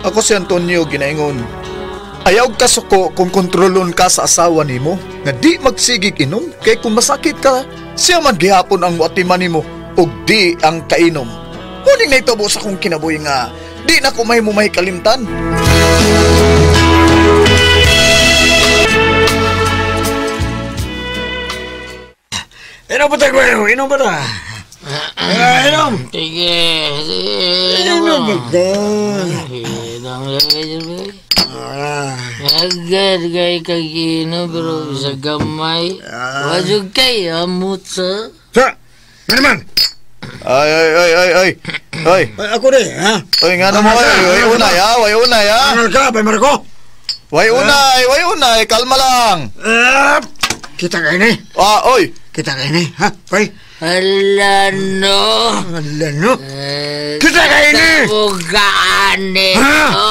Ako si Antonio ginaingon. Ayaw ka suko kung kontrolon ka sa asawa nimo nga di magsigig inom kay kung masakit ka siya man gihapon ang watiman nimo ug di ang kainom. Muning na itubo sa kong kinabuhi nga di na ko may mumay kalimtan. Inom ba tayo? Inom ba ta? Inom! Sige. Inom ba ta? Inom lagi. Agad kay kagino pero sa gamay. Wajud kay amot sa. Sa! Naman! Ay. Ako rin, ha? Oy, nga naman, way unay ha? Ano ka, Bay Marco? Way unay, kalma lang. Kita kayo ni. Oy. Kita kayo ni, ha? Bay? Hala no. Kita kayo ni! Bugaan nito,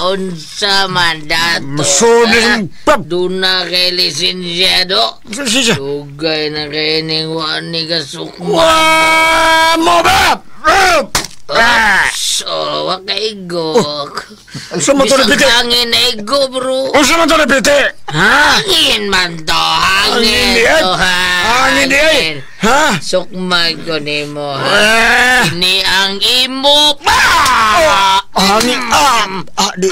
unsa man dato. Masunis ang pap! Doon na kay lisensyado. Sisya! Tugay na kay ning wani kasukma. Wah! Mo ba? So, wakaigok. Unsa man to napiti? Bisang hangin na igo, bro. Unsa man to napiti? Ha? Hangin man to, hangin Hangin to, Hangin di ay! Ha? Sukmag ko ni mo, Eh! ini ang imo pa! Hangin! Di!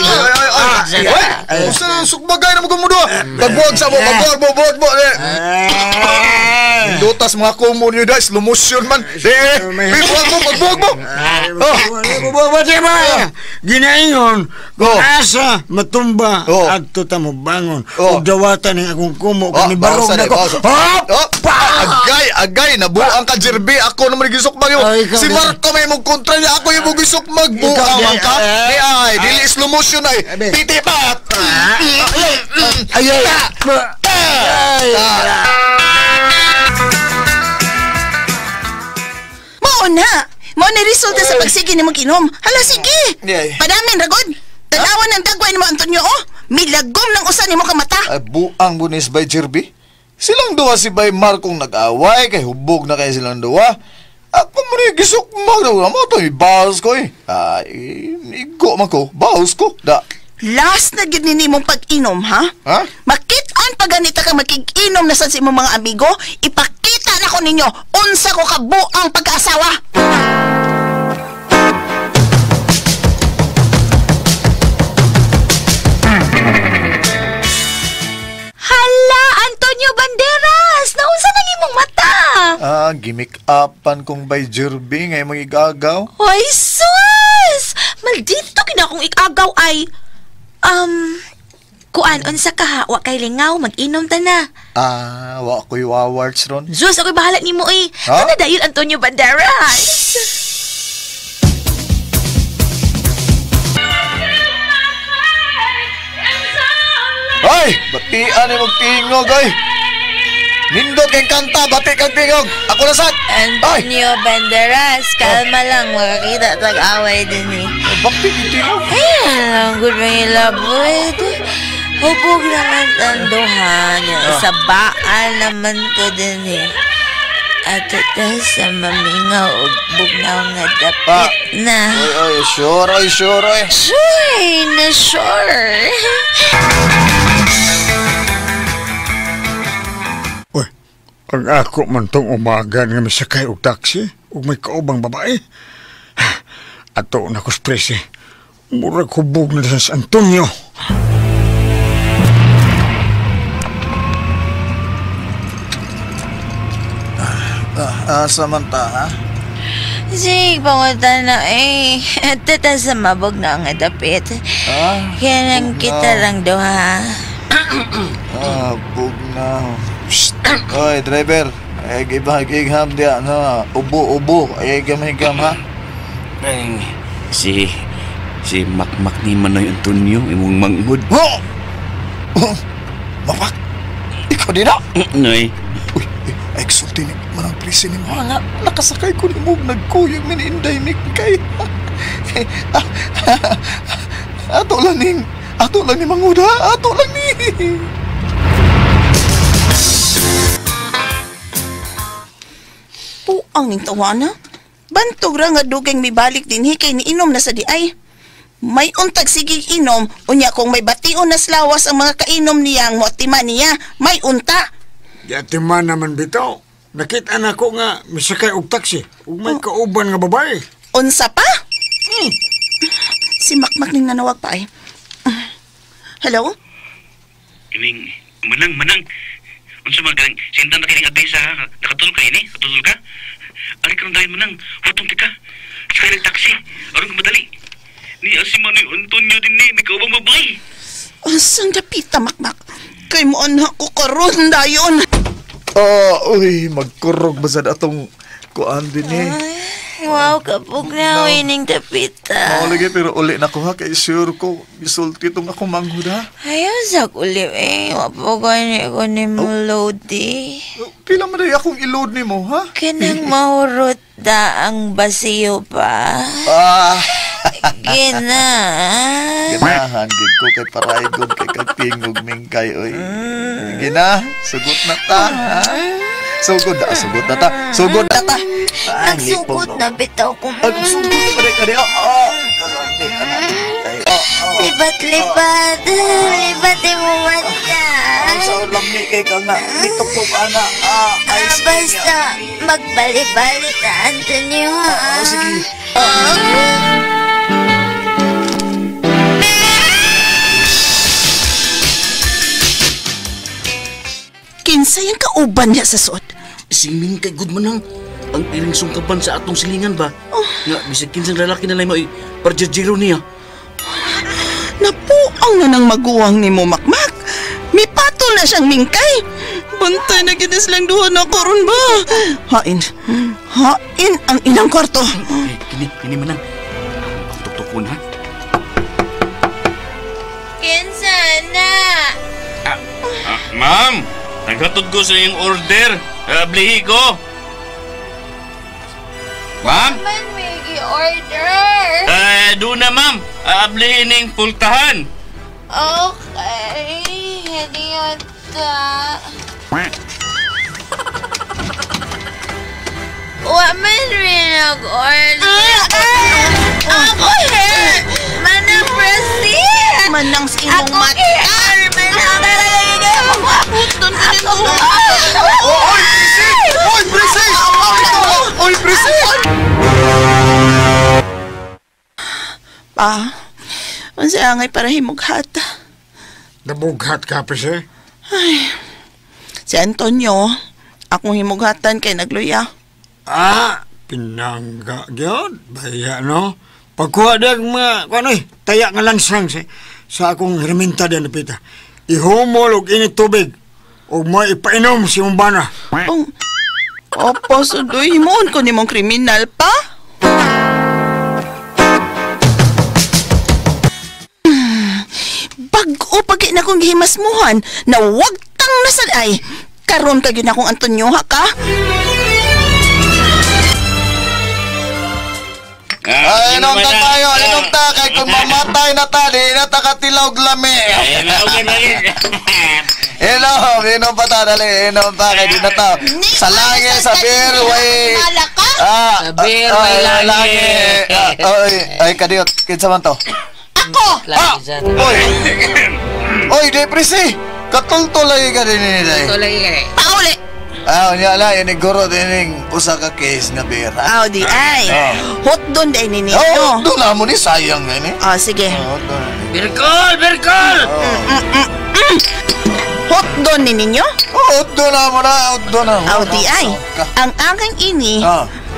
Ay, usa na sukbagay na magumudo. Pagbuwag sa mo, pagbuwag. Dutas mga kumo niyo dahil slow motion man. Pagbuwag mo. Bubuhat ba? Ginaingon, kung asa matumba at tuta mo bangon, o dawatan ng akong kumo, kanibarong na ko. Agay, nabuang ka, Jerby. Ako naman gisukmag yun. Si Marco may mong kontra niya. Ako yung gisukmag. Buang ka. Ay, dili slow motion ay. Piti pa. Mao na resulta sa pagsige ni mag-inom. Hala, sige! Padamin, ragod! Tanawan ng dagway ni mo, Antonio, oh! Milagom ng usan ni mo ka mata! Ay, buang bunis by Jerby. Silang duwa si Bay Markong nag-away, kay hubog na kayo silang duwa. Ako mo rin gisukmag na mo ito, bahos ko eh. Ay, igo man ko, bahos ko. Last na gini ni mong pag-inom, ha? Ha? Makitaan pa ganita ka makig-inom na sa imong mga amigo, ipakita na ko ninyo, unsa ko kabuang pag-aasawa! Hala, Antonio Banderas! Naunsa nang imong mata? Gimik upan kong by Jerby ngay magigagaw. Hoy, sus! Maldito kina kong ikagaw ay... kuan, unsa ka ha? Wa kay lingaw, mag-inom ta na. Wa ko'y wawards ron. Sus, ako'y bahala ni mo eh. Ha? Ano dahil Antonio Banderas? Ay! Batian ay magtingog ay! Nindot kang kanta, bati kang tingog! Ako na sad! Antonio Banderas, kalma lang, makakita tag-away din eh. Bakit itingog? Ayan, good may laboy. Hubog naman ang duha niya. Sabaan naman ko din eh. At ito sa mamingaw o bugnaw nga dapit na. Ay, sure. Sure na sure. Uy, ang ako man tong umaga nga misakay og taxi, ug may kaubang babae. Ato na ko sprese. Murag hubog na sa Antonio. Samanta, ha? Sige, pangutan na eh. Tata sa mabog na ang dapit. Kaya lang kita lang duha. Bugnaw. Oy, driver. Ay, gibahigam diya, no? Ubo. Ay, gamay-gam, ha? Ay, si Makmak ni Manoy Antonio, imong manghud. Makmak? Ikaw din na? Noy. Uy, ay, sulti ni manang prisi ni mga nakasakay ko ni mo, nagkuyang mininday ni kay. Ato lang ni Manguda, ato lang ni. Puang ning tawana. Bantog ra nga dugang mibalik din hikay ni inom na sa di ay. May untag sigig inom, unya kung may bation na slawas ang mga kainom niyang motima niya, may unta. Yatiman naman bitaw. Nakita na ko nga misakay og taxi ug may kauban nga babae. Unsa pa? Si Makmak ning nanawag pa ay. Hello? Kining, manang. Unsa man kang sintan na kining abisa, nakatulog ka ini? Katulog ka? Ari ka nang dahil manang, hutong kita. Sakay ng taxi, aron ka madali. Ni Asimano yung Antonio din ni, may kaubang babae. Asang dapita, Makmak? Kay mo anak ko karon dayon. Uy, magkurog ba sa atong kuan din eh. Wow, kapag na wining dapita. Lagi pero uli na ko ha, kay sure ko, isulti itong ako manghud ha. Ayaw sa kulim Wapagay ko ni mo loady. Pila man rin akong iload ni mo ha? Kanang mahurot da ang basiyo pa. Ginahan, gid ko kay paraygod kay kagpingog mingkay, oy. Gina, sugot na ta, ha? Sugod na ta. Nagsugod na bitaw ko. Sugod na kare. Libat mo mata. Sa ulam ni kay ka nga, nitok ana. Basta, magbalik-balik na, Antonio, ha? Sige. Kinsay ang kauban niya sa suot? Si Ming kay good manang. Ang iling sungkapan sa atong silingan ba? Nga, bisag kinsang lalaki na lang mo parjajiro niya. Napuang na ng maguwang ni mo, Makmak. May patol na siyang mingkay. Bantay na ginis lang duha na koron ba? Hain ang inang kwarto. Kini manang. Ang tuktukon ha? Kinsa na? Ma'am! Naghatod ko sa iyong order. Blihi ko. Ma'am? Man may order. Doon na ma'am. Blihi ning pultahan. Okay. Hindi yun ta. Waman rin nag-order. Ako here! Manang Brazil! Manang sa imong mata. Manang Oy, Princess! Pa, unsa angay para himughat? Nabughat ka pa siya. Si Antonio, akong himughatan kay nagluya. Pinangga gyud. Baya no. Pagkuha dag mga tayak nga lansang sa akong reminta din napita. Ihumol og init tubig og mo ipainom si umbana. Opo, sudoy himon ko nimong kriminal pa. Bag-o pagi na kong gihimasmuhan na wag tang nasaday. Karon ka gyud akong Antonio ha ka. Inom ta tayo, inom ta kay kung mamatay na ta, di na ta katilog lami. Inom pa ta, dali, inom pa kay di na ta. Sa langit, sa beer, way. Sa beer, way langit. Ay, kadiyot, kinsa man to? Ako! Oy, depresi. Katultulay ka din nila. Tulay ka rin. Pauli! Niya la, iniguro din usa ka case na beer, ha? Di ay. Hot doon day ni ninyo. Doon na mo ni sayang na ni. Sige. Birkol! Hot doon ni ninyo? Doon na mo na, doon na. Di ay. Ang aking ini,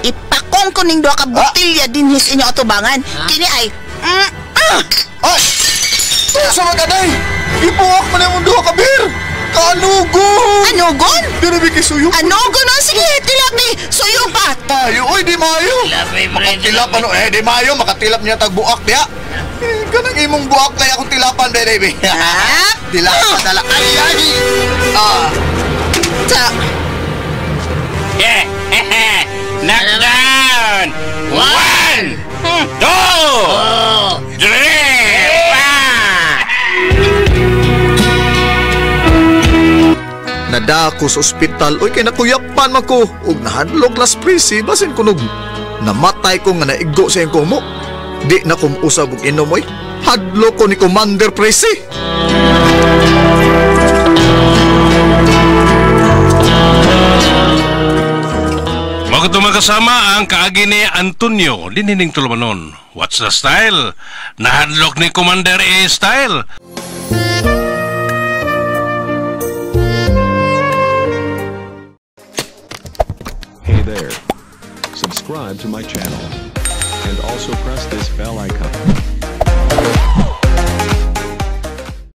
ipakong ko ning duha ka botilya dinhis inyo atubangan. Kini ay, Ay! Sa magaday! Ibuwak mo na yung duha ka beer! Kanugon! Anugon? Dinabi kay suyo. Anugon na? Sige, tilap ni suyo pa. Tayo, oy, di mayo. Tilap ano, di mayo, makatilap niya tagbuak niya. Kanang imong buak na akong tilapan, baby. Tilap pa dala. Ay! Knockdown! 1, 2, 3, Nadako sa ospital, oy, kay nakuyapan man ko. Og nahadlok las prisi, basin kunog. Namatay ko nga naigo sa iyong kumo. Di na kumusab og inom oy. Hadlo ko ni Commander Presi. Mga kasama ang kaagi ni Antonio Linining Tulumanon. What's the style? Nahadlok ni Commander A style. Hey there. Subscribe to my channel. And also press this bell icon.